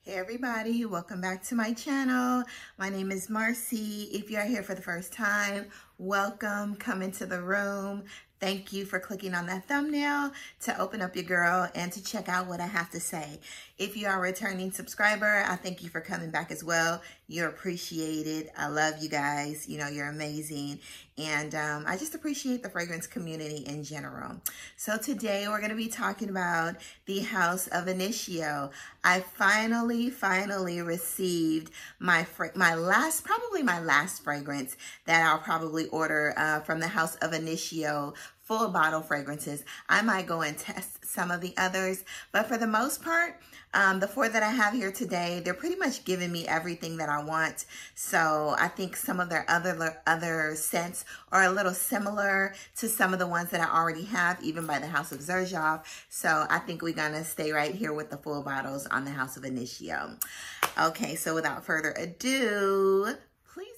Hey everybody, welcome back to my channel. My name is Marcy. If you are here for the first time, welcome, come into the room. Thank you for clicking on that thumbnail to open up your girl and to check out what I have to say. If you are a returning subscriber, I thank you for coming back as well. You're appreciated. I love you guys. You know, you're amazing. And I just appreciate the fragrance community in general. So today we're going to be talking about the House of Initio. I finally received my last fragrance that I'll probably order from the House of Initio. Full bottle fragrances. I might go and test some of the others, but for the most part, the four that I have here today, they're pretty much giving me everything that I want. So I think some of their other scents are a little similar to some of the ones that I already have, even by the House of Xerjoff. So I think we're gonna stay right here with the full bottles on the House of Initio. Okay, so without further ado, please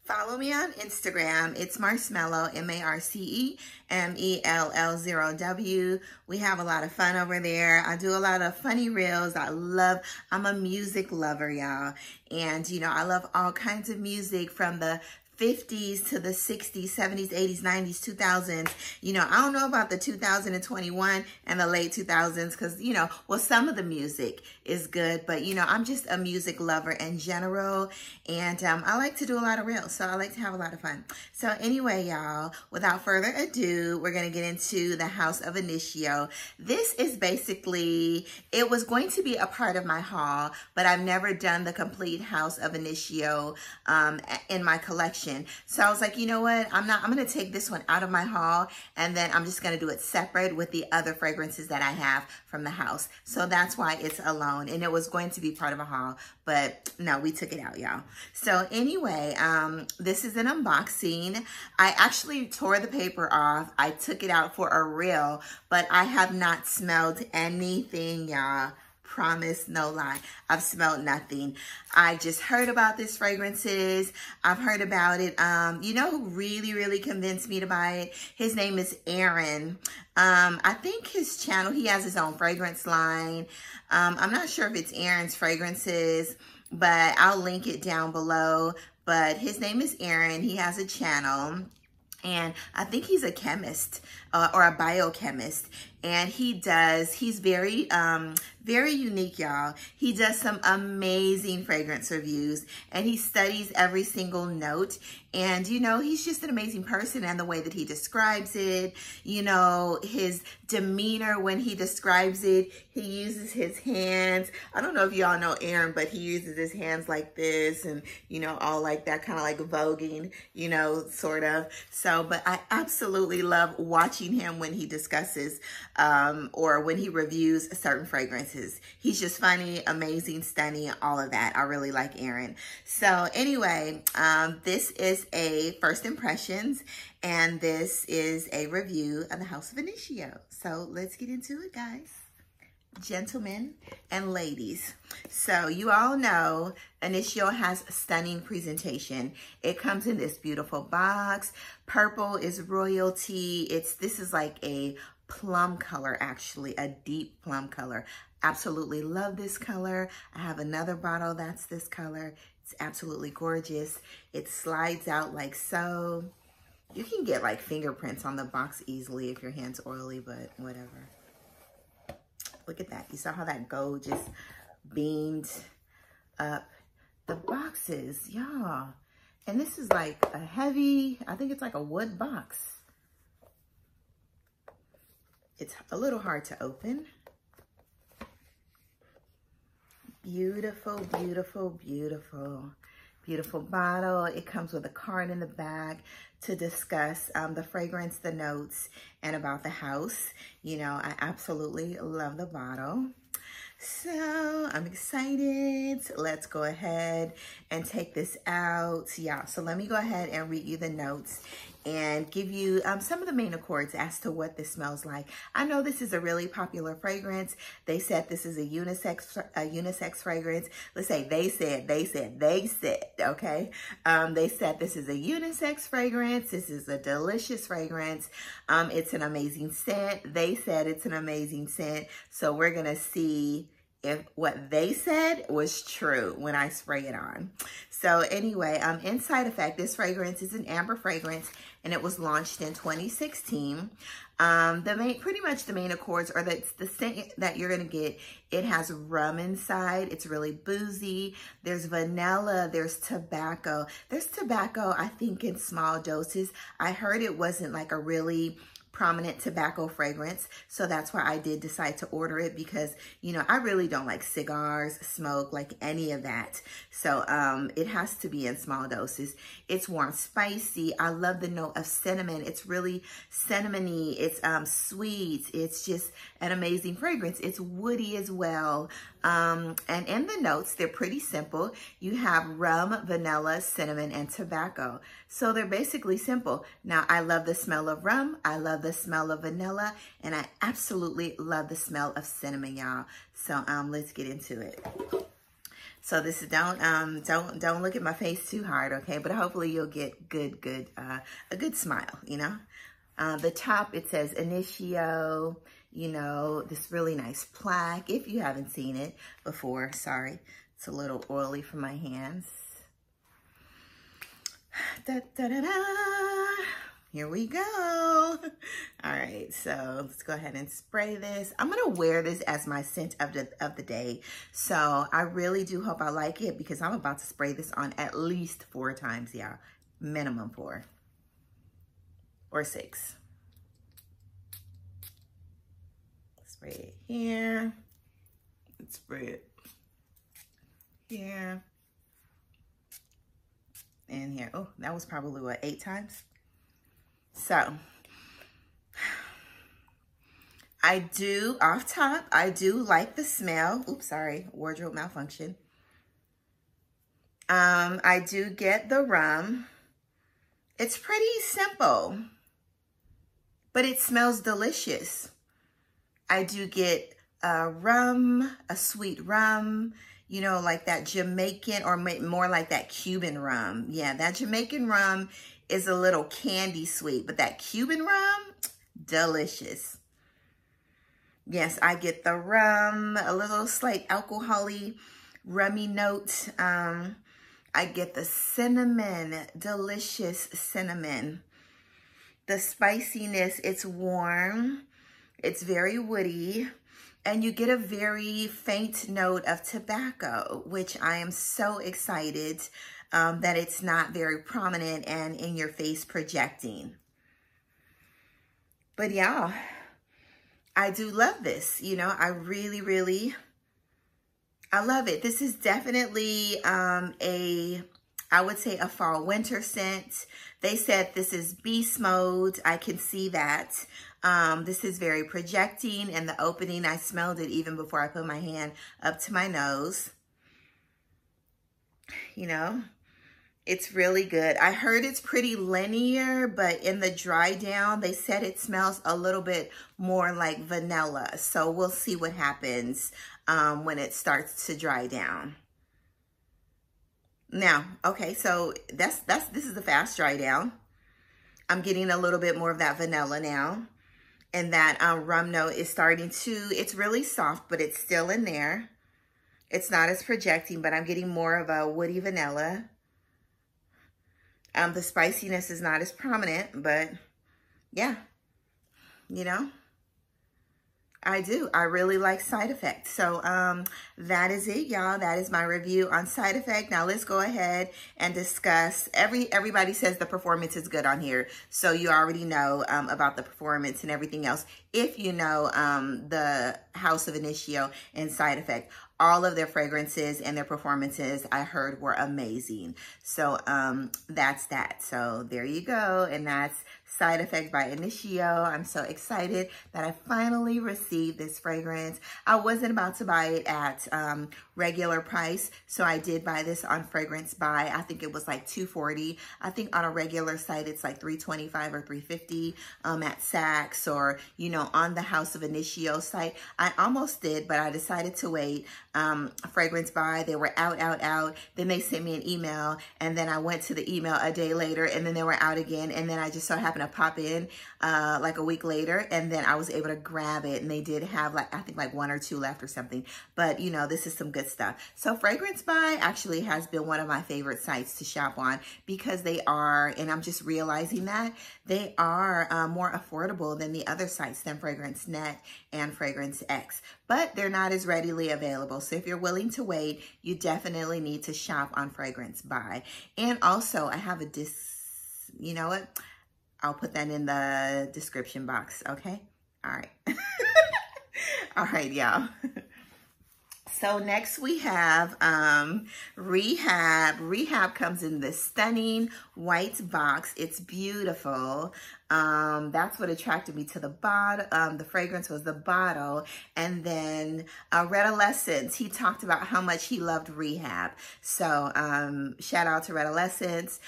follow me on Instagram. It's Marcemell, MarceMell0W. We have a lot of fun over there. I do a lot of funny reels. I'm a music lover, y'all. And, you know, I love all kinds of music from the 50s to the 60s, 70s, 80s, 90s, 2000s. You know, I don't know about the 2021 and the late 2000s because, you know, well, some of the music is good, but, you know, I'm just a music lover in general. And I like to do a lot of reels, so I like to have a lot of fun. So anyway, y'all, without further ado, we're going to get into the House of Initio. This is basically, it was going to be a part of my haul, but I've never done the complete House of Initio in my collection. So I was like, you know what? I'm going to take this one out of my haul and then I'm just going to do it separate with the other fragrances that I have from the house. So that's why it's alone. And it was going to be part of a haul, but no, we took it out, y'all. So anyway, this is an unboxing. I actually tore the paper off. I took it out for a reel, but I have not smelled anything, y'all. Promise, no lie. I've smelled nothing. I just heard about these fragrances. I've heard about it. You know who really convinced me to buy it? His name is Aaron. I think his channel, he has his own fragrance line. I'm not sure if it's Aaron's Fragrances, but I'll link it down below. But his name is Aaron. He has a channel. And I think he's a chemist or a biochemist. And he's very unique, y'all. He does some amazing fragrance reviews and he studies every single note. And, you know, he's just an amazing person, and the way that he describes it, you know, his demeanor when he describes it, he uses his hands. I don't know if y'all know Aaron, but he uses his hands like this and, you know, all like that, kind of like voguing, you know, sort of. So, but I absolutely love watching him when he discusses or when he reviews certain fragrances. He's just funny, amazing, stunning, all of that. I really like Aaron. So anyway, this is a first impressions, and this is a review of the House of Initio. So let's get into it, guys. Gentlemen and ladies. So you all know Initio has stunning presentation. It comes in this beautiful box. Purple is royalty. This is like a plum color, actually, a deep plum color. Absolutely love this color. I have another bottle that's this color. It's absolutely gorgeous. It slides out like so. You can get like fingerprints on the box easily if your hand's oily, but whatever. Look at that. You saw how that gold just beamed up the boxes, y'all. And this is like a heavy, I think it's like a wood box. It's a little hard to open. Beautiful, beautiful, beautiful, beautiful bottle. It comes with a card in the back to discuss the fragrance, the notes, and about the house. You know, I absolutely love the bottle. So I'm excited. Let's go ahead and take this out. Yeah, so let me go ahead and read you the notes and give you some of the main accords as to what this smells like. I know this is a really popular fragrance. They said this is a unisex fragrance. Let's say they said, okay? They said this is a unisex fragrance. This is a delicious fragrance. It's an amazing scent. They said it's an amazing scent. So we're gonna see if what they said was true when I spray it on. So anyway, in Side Effect, this fragrance is an amber fragrance, and it was launched in 2016. Pretty much the main accords, or the scent that you're gonna get, it has rum inside. It's really boozy. There's vanilla, there's tobacco. There's tobacco, I think, in small doses. I heard it wasn't like a really prominent tobacco fragrance, so that's why I did decide to order it, because you know I really don't like cigars, smoke, like any of that. So it has to be in small doses. It's warm, spicy. I love the note of cinnamon. It's really cinnamony. It's sweet. It's just an amazing fragrance. It's woody as well. And in the notes, they're pretty simple. You have rum, vanilla, cinnamon, and tobacco. So they're basically simple. Now, I love the smell of rum. I love the smell of vanilla. And I absolutely love the smell of cinnamon, y'all. So let's get into it. So this is, don't look at my face too hard, okay? But hopefully you'll get a good smile, you know? The top, it says Initio, you know, this really nice plaque. If you haven't seen it before, sorry. It's a little oily for my hands. Da, da, da, da. Here we go. All right, so let's go ahead and spray this. I'm gonna wear this as my scent of the day. So I really do hope I like it, because I'm about to spray this on at least 4 times, y'all. Minimum 4 or 6. Spray it here. Let's spray it here. And here. Oh, that was probably what, 8 times? So, I do, off top, I do like the smell. Oops, sorry, wardrobe malfunction. I do get the rum. It's pretty simple, but it smells delicious. I do get rum, a sweet rum, you know, like that Jamaican, or more like that Cuban rum. Yeah, that Jamaican rum is a little candy sweet, but that Cuban rum, delicious. Yes, I get the rum, a little slight alcohol-y, rummy note. I get the cinnamon, delicious cinnamon. The spiciness, it's warm, it's very woody, and you get a very faint note of tobacco, which I am so excited that it's not very prominent and in your face projecting. But yeah, I do love this. You know, I really, I love it. This is definitely I would say a fall winter scent. They said this is beast mode. I can see that. This is very projecting. In the opening, I smelled it even before I put my hand up to my nose. You know, it's really good. I heard it's pretty linear, but in the dry down, they said it smells a little bit more like vanilla. So we'll see what happens when it starts to dry down. Now, okay, so this is a fast dry down. I'm getting a little bit more of that vanilla now. And that rum note is starting to, it's really soft, but it's still in there. It's not as projecting, but I'm getting more of a woody vanilla. The spiciness is not as prominent, but yeah, you know, I do. I really like Side Effect. So that is it, y'all. That is my review on Side Effect. Now let's go ahead and discuss. Everybody says the performance is good on here. So you already know about the performance and everything else. If you know the House of Initio and Side Effect, all of their fragrances and their performances I heard were amazing. So that's that. So there you go. And that's Side Effect by Initio. I'm so excited that I finally received this fragrance. I wasn't about to buy it at regular price, so I did buy this on Fragrance Buy. I think it was like $240. I think on a regular site it's like $325 or $350 at Saks, or you know, on the House of Initio site. I almost did, but I decided to wait. Fragrance Buy, they were out. Then they sent me an email, and then I went to the email a day later, and then they were out again, and then I just so happened happened to pop in like a week later, and then I was able to grab it, and they did have like, I think like 1 or 2 left or something. But you know, this is some good stuff. So Fragrance Buy actually has been one of my favorite sites to shop on, because they are, and I'm just realizing that, they are more affordable than the other sites than Fragrance Net and Fragrance X. But they're not as readily available. So if you're willing to wait, you definitely need to shop on Fragrance Buy. And also, I have a you know what? I'll put that in the description box, okay? All right. All right, y'all. So next we have Rehab. Rehab comes in this stunning white box. It's beautiful. That's what attracted me to the bottle. The fragrance was the bottle. And then Redolescence, he talked about how much he loved Rehab. So shout out to Redolescence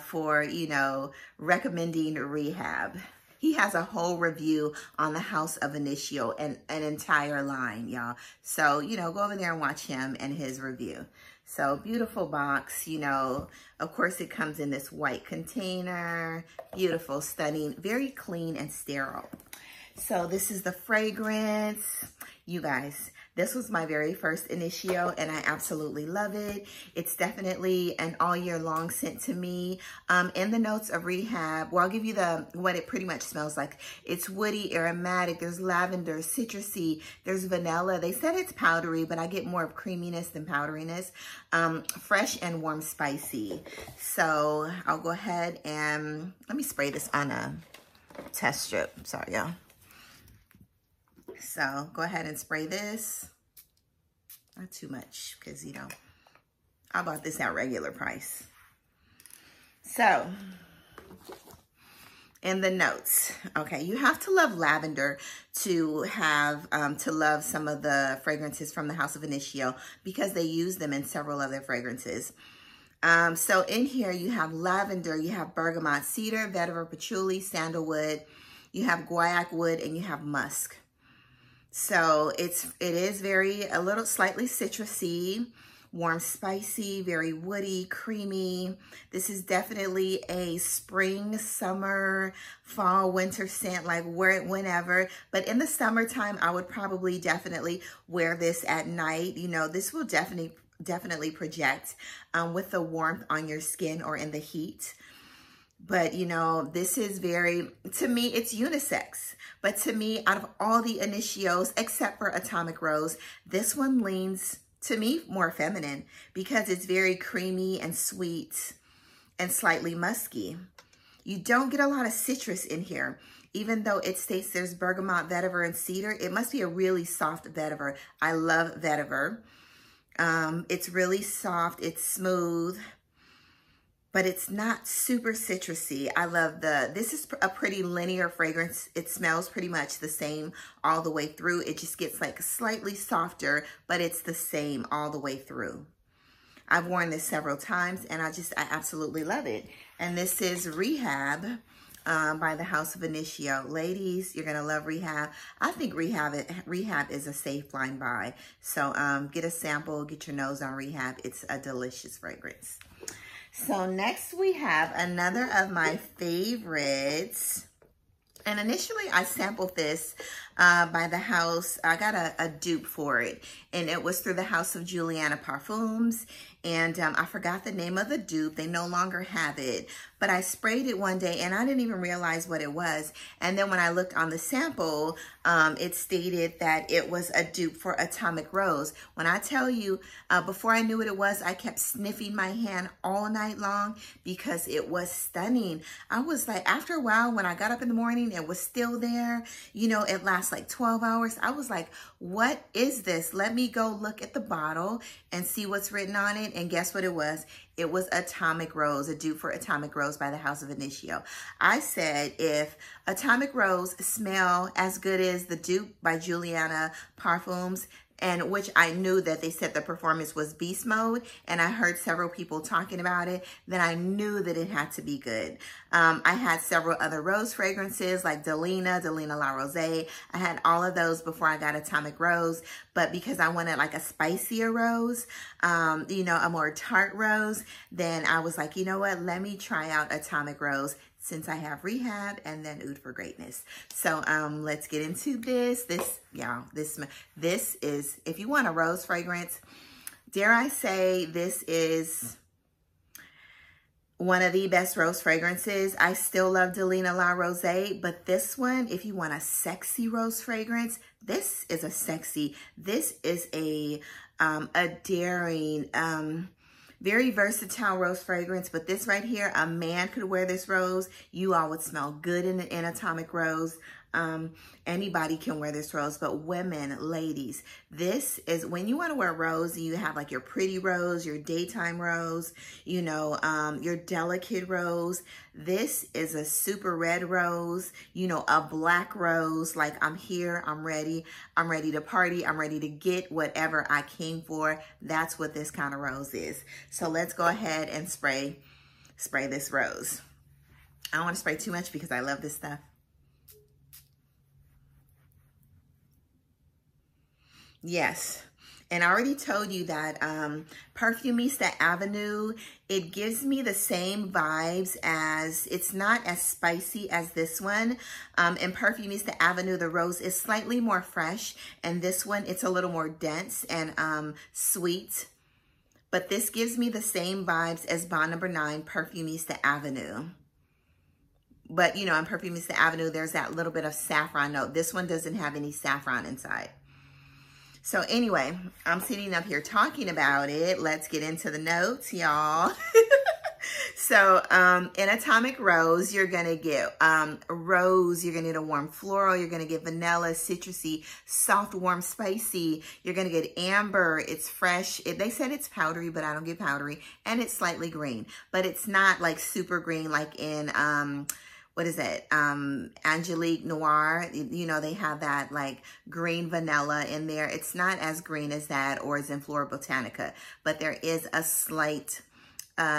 for, you know, recommending Rehab. He has a whole review on the House of Initio and an entire line, y'all. So, you know, go over there and watch him and his review. So, beautiful box, you know. Of course, it comes in this white container. Beautiful, stunning, very clean and sterile. So, this is the fragrance. You guys, this was my very first Initio, and I absolutely love it. It's definitely an all year long scent to me. In the notes of Rehab, well, I'll give you what it pretty much smells like. It's woody, aromatic, there's lavender, citrusy, there's vanilla. They said it's powdery, but I get more of creaminess than powderiness. Fresh and warm spicy. So I'll go ahead and, let me spray this on a test strip. Sorry, y'all. So go ahead and spray this. Not too much, because, you know, I bought this at regular price. So, in the notes, okay, you have to love lavender to have, to love some of the fragrances from the House of Initio, because they use them in several of their fragrances. So in here, you have lavender, you have bergamot, cedar, vetiver, patchouli, sandalwood, you have guaiac wood, and you have musk. So it is a little slightly citrusy, warm, spicy, very woody, creamy. This is definitely a spring, summer, fall, winter scent, like wear it whenever. But in the summertime, I would probably definitely wear this at night. You know, this will definitely project with the warmth on your skin or in the heat. But, you know, this is very, to me, it's unisex. But to me, out of all the Initios, except for Atomic Rose, this one leans, to me, more feminine, because it's very creamy and sweet and slightly musky. You don't get a lot of citrus in here. Even though it states there's bergamot, vetiver, and cedar, it must be a really soft vetiver. I love vetiver. It's really soft, it's smooth, but it's not super citrusy. I love this is a pretty linear fragrance. It smells pretty much the same all the way through. It just gets like slightly softer, but it's the same all the way through. I've worn this several times, and I absolutely love it. And this is Rehab by the House of Initio. Ladies, you're gonna love Rehab. I think Rehab is a safe blind buy. So get a sample, get your nose on Rehab. It's a delicious fragrance. So next we have another of my favorites. And initially I sampled this by the house. I got a dupe for it, and it was through the House of Juliana Parfums. And I forgot the name of the dupe. They no longer have it. But I sprayed it one day, and I didn't even realize what it was. And then when I looked on the sample, it stated that it was a dupe for Atomic Rose. When I tell you, before I knew what it was, I kept sniffing my hand all night long because it was stunning. I was like, after a while, when I got up in the morning, it was still there. You know, it lasts like 12 hours. I was like, what is this? Let me go look at the bottle and see what's written on it. And guess what it was? It was Atomic Rose, a dupe for Atomic Rose by the House of Initio. I said, if Atomic Rose smell as good as the dupe by Juliana Parfums, and which I knew that they said the performance was beast mode, and I heard several people talking about it, then I knew that it had to be good. I had several other rose fragrances like Delina La Rose. I had all of those before I got Atomic Rose, but because I wanted like a spicier rose, you know, a more tart rose, then I was like, you know what, let me try out Atomic Rose. since I have Rehab and then Oud For Greatness. So let's get into this. This is, if you want a rose fragrance, dare I say, this is one of the best rose fragrances. I still love Delina La Rose, but this one, if you want a sexy rose fragrance, this is a sexy, this is a daring, very versatile rose fragrance. But this right here, a man could wear this rose. You all would smell good in Atomic Rose. Anybody can wear this rose, but women, ladies, this is when you want to wear rose and you have like your pretty rose, your daytime rose, you know, your delicate rose. This is a super red rose, you know, a black rose. Like, I'm here, I'm ready to party, I'm ready to get whatever I came for. That's what this kind of rose is. So let's go ahead and spray this rose. I don't want to spray too much because I love this stuff. Yes, and I already told you that Perfumista Avenue, it gives me the same vibes as, it's not as spicy as this one. In Perfumista Avenue, the rose is slightly more fresh, and this one, it's a little more dense and sweet. But this gives me the same vibes as Bond No. 9 Perfumista Avenue. But, you know, in Perfumista Avenue, there's that little bit of saffron note. This one doesn't have any saffron inside. So anyway, I'm sitting up here talking about it. Let's get into the notes, y'all. So in Atomic Rose, you're going to get rose. You're going to get a warm floral. You're going to get vanilla, citrusy, soft, warm, spicy. You're going to get amber. It's fresh. They said it's powdery, but I don't get powdery. And it's slightly green. But it's not like super green like in... what is it? Angelique Noir. You know, they have that like green vanilla in there. It's not as green as that or as in Flora Botanica, but there is a slight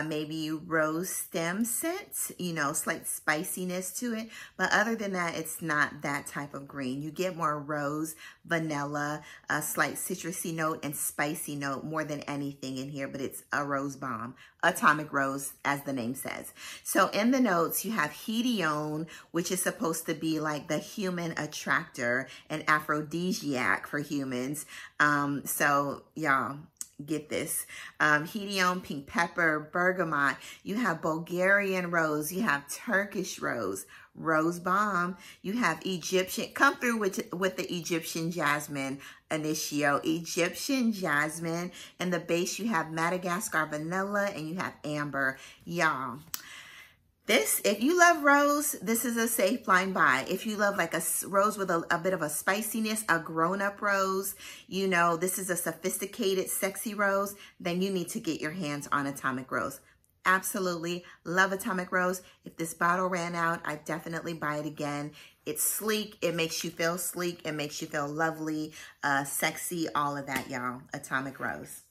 maybe rose stem scent, you know, slight spiciness to it. But other than that, it's not that type of green. You get more rose, vanilla, a slight citrusy note and spicy note more than anything in here, but it's a rose bomb. Atomic Rose, as the name says. So in the notes, you have Hedione, which is supposed to be like the human attractor and aphrodisiac for humans. So y'all, get this. Hedione, pink pepper, bergamot. You have Bulgarian rose. You have Turkish rose. Rose bomb. You have Egyptian. Come through with the Egyptian jasmine, Initio. Egyptian jasmine. In the base, you have Madagascar vanilla and you have amber. Y'all, this, if you love rose, this is a safe blind buy. If you love like a rose with a bit of a spiciness, a grown-up rose, you know, this is a sophisticated, sexy rose, then you need to get your hands on Atomic Rose. Absolutely love Atomic Rose. If this bottle ran out, I'd definitely buy it again. It's sleek. It makes you feel sleek. It makes you feel lovely, sexy, all of that, y'all. Atomic Rose.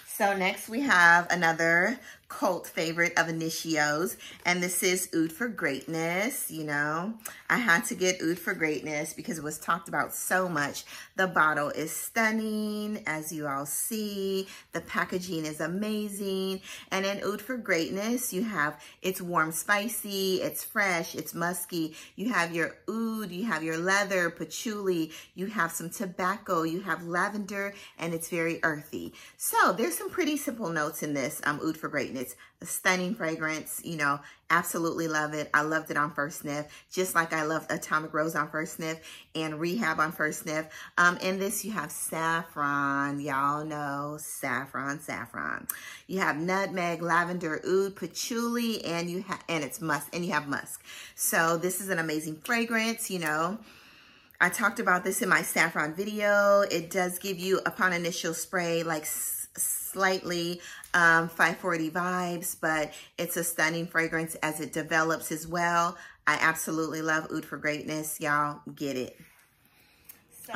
So next we have another cult favorite of Initio's, and this is Oud For Greatness. You know, I had to get Oud For Greatness because it was talked about so much. The bottle is stunning, as you all see. The packaging is amazing. And in Oud For Greatness, you have, it's warm, spicy, it's fresh, it's musky. You have your oud, you have your leather, patchouli, you have some tobacco, you have lavender, and it's very earthy. So there's some pretty simple notes in this Oud For Greatness. A stunning fragrance, you know, absolutely love it. I loved it on first sniff, just like I loved Atomic Rose on first sniff and Rehab on first sniff. In this, you have saffron. Y'all know saffron. You have nutmeg, lavender, oud, patchouli, and it's musk, and you have musk. So this is an amazing fragrance, you know. I talked about this in my saffron video. It does give you, upon initial spray, like slightly 540 vibes, but it's a stunning fragrance as it develops as well. I absolutely love Oud For Greatness. Y'all get it.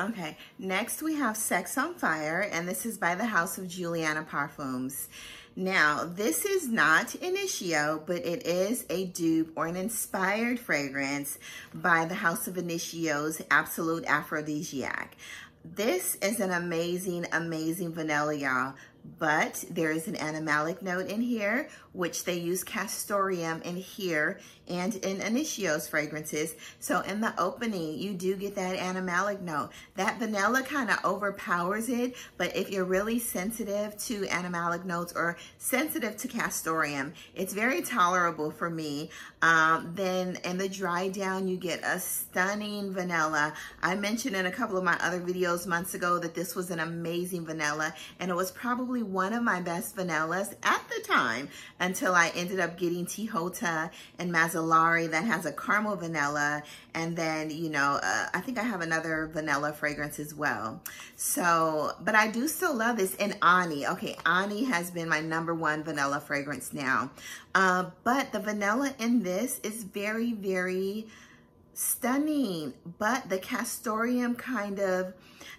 Okay, next we have Sex on Fire, and this is by the House of Juliana Parfums. Now, this is not Initio, but it is a dupe or an inspired fragrance by the House of Initio's Absolute Aphrodisiac. This is an amazing, amazing vanilla, y'all. but there is an animalic note in here, which they use castoreum in here and in INITIO'S fragrances. So in the opening, you do get that animalic note. That vanilla kind of overpowers it, but if you're really sensitive to animalic notes or sensitive to castoreum, it's very tolerable for me. Then in the dry down, you get a stunning vanilla. I mentioned in a couple of my other videos months ago that this was an amazing vanilla, and it was probably one of my best vanillas at the time until I ended up getting Tihota and Mazzolari that has a caramel vanilla, and then, you know, I think I have another vanilla fragrance as well. So, but I do still love this. And Ani, okay, Ani has been my #1 vanilla fragrance now. But the vanilla in this is very, very stunning, but the castoreum kind of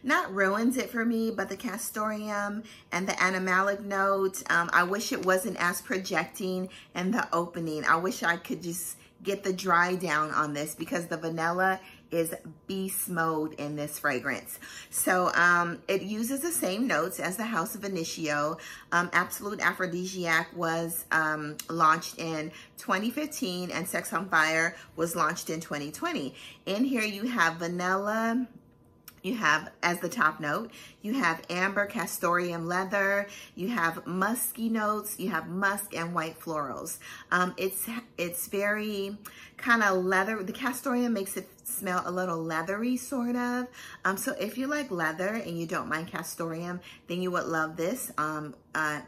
not ruins it for me, but the castoreum and the animalic note, I wish it wasn't as projecting in the opening. I wish I could just get the dry down on this, because the vanilla is beast mode in this fragrance. So it uses the same notes as the House of Initio. Absolute Aphrodisiac was launched in 2015, and Sex on Fire was launched in 2020. In here you have vanilla. You have, as the top note, you have amber, castoreum, leather. You have musky notes. You have musk and white florals. It's very kind of leather. The castoreum makes it smell a little leathery, sort of. So if you like leather and you don't mind castoreum, then you would love this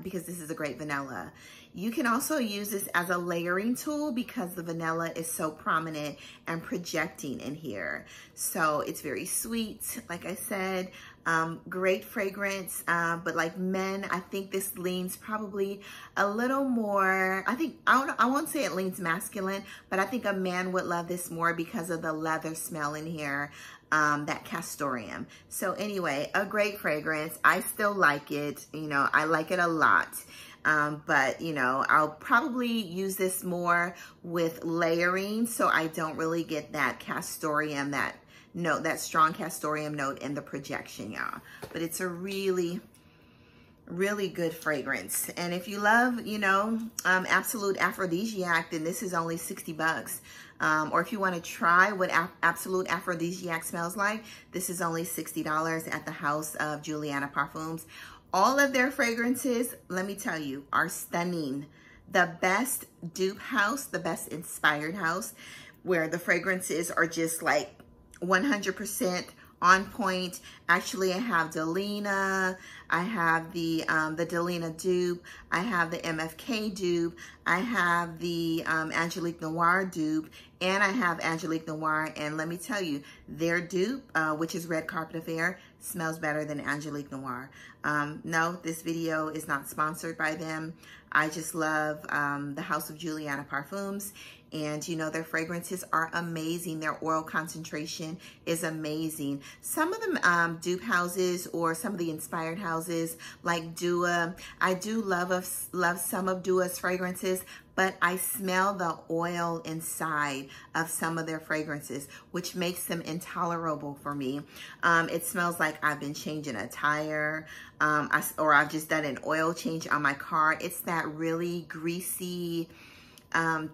because this is a great vanilla. You can also use this as a layering tool because the vanilla is so prominent and projecting in here. So it's very sweet, like I said, great fragrance. But like men, I think this leans probably a little more, I won't say it leans masculine, but I think a man would love this more because of the leather smell in here. That castoreum. So anyway, a great fragrance. I still like it. You know, I like it a lot. But you know, I'll probably use this more with layering, so I don't really get that castoreum, that note, that strong castoreum note in the projection, y'all. But it's a really, really good fragrance. And if you love, you know, Absolute Aphrodisiac, then this is only 60 bucks. Or if you want to try what Absolute Aphrodisiac smells like, this is only $60 at the House of Juliana Parfums. All of their fragrances, let me tell you, are stunning. The best dupe house, the best inspired house, where the fragrances are just like 100% on point. Actually, I have Delina, I have the Delina dupe, I have the MFK dupe, I have the Angelique Noir dupe, and I have Angelique Noir. And let me tell you, their dupe, which is Red Carpet Affair, smells better than Angelique Noir. No, this video is not sponsored by them. I just love the House of Juliana Parfums. And you know, their fragrances are amazing. Their oil concentration is amazing. Some of the dupe houses or some of the inspired houses like Dua, I do love some of Dua's fragrances, but I smell the oil inside of some of their fragrances, which makes them intolerable for me. It smells like I've been changing a tire, or I've just done an oil change on my car. It's that really greasy,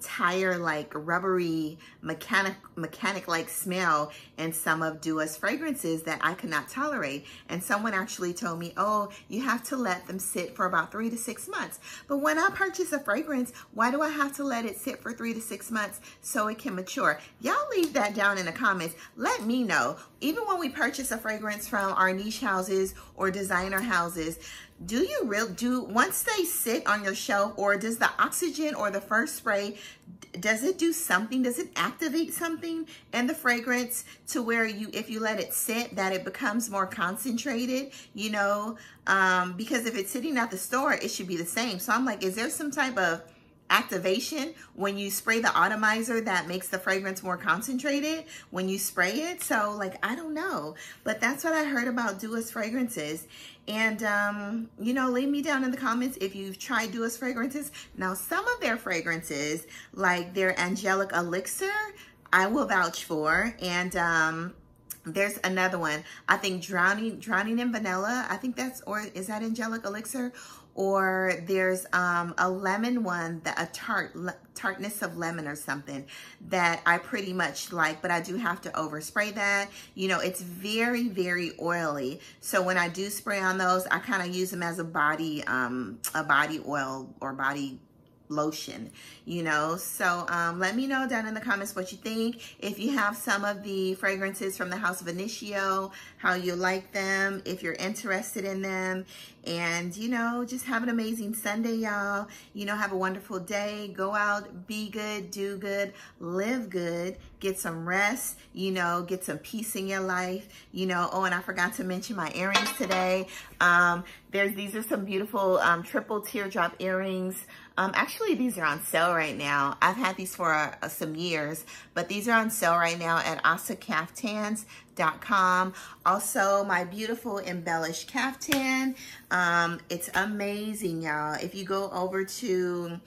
tire like rubbery mechanic like smell in some of Dua's fragrances that I could not tolerate. And someone actually told me, oh, you have to let them sit for about 3 to 6 months. But when I purchase a fragrance, why do I have to let it sit for 3 to 6 months so it can mature? Y'all leave that down in the comments. Let me know. Even when we purchase a fragrance from our niche houses or designer houses, once they sit on your shelf, or does the oxygen or the first spray, does it do something? Does it activate something in the fragrance to where if you let it sit, that it becomes more concentrated, you know? Because if it's sitting at the store, it should be the same. So I'm like, is there some type of activation when you spray the atomizer that makes the fragrance more concentrated when you spray it? So like, I don't know, but that's what I heard about Dua's fragrances. And you know, leave me down in the comments if you've tried Dua's fragrances. Now, some of their fragrances, like their Angelic Elixir, I will vouch for. And There's another one. I think Drowning in Vanilla. I think that's, or is that Angelic Elixir? Or there's a lemon one, a tartness of lemon or something that I pretty much like, but I do have to overspray that. You know, it's very, very oily. So when I do spray on those, I kind of use them as a body oil or body lotion, you know. So let me know down in the comments what you think. If you have some of the fragrances from the House of Initio, how you like them, if you're interested in them. And, you know, just have an amazing Sunday, y'all. You know, have a wonderful day. Go out, be good, do good, live good, get some rest, you know, get some peace in your life, you know. Oh, and I forgot to mention my earrings today. These are some beautiful triple teardrop earrings. Actually, these are on sale right now. I've had these for some years, but these are on sale right now at AsaCaftans.com. Also, my beautiful embellished caftan. It's amazing, y'all. If you go over to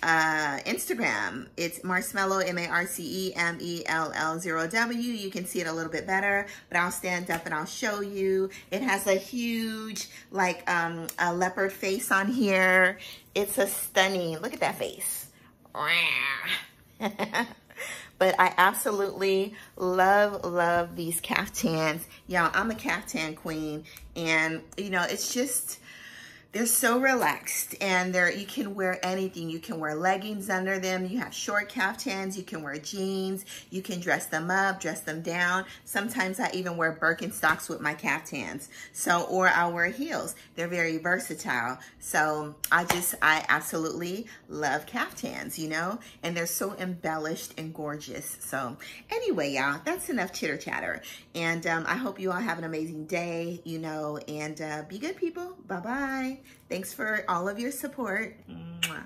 Instagram, it's Marcemello, MARCEMELL0W. You can see it a little bit better, but I'll stand up and I'll show you. It has a huge, like, a leopard face on here. It's a stunning, look at that face. But I absolutely love these caftans. Y'all, I'm a caftan queen, and you know, it's just, they're so relaxed, and you can wear anything. You can wear leggings under them. You have short caftans. You can wear jeans. You can dress them up, dress them down. Sometimes I even wear Birkenstocks with my caftans. So, or I'll wear heels. They're very versatile. So I absolutely love caftans, you know, and they're so embellished and gorgeous. So anyway, y'all, that's enough chitter chatter. And I hope you all have an amazing day, you know, and be good, people. Bye-bye. Thanks for all of your support. Mwah.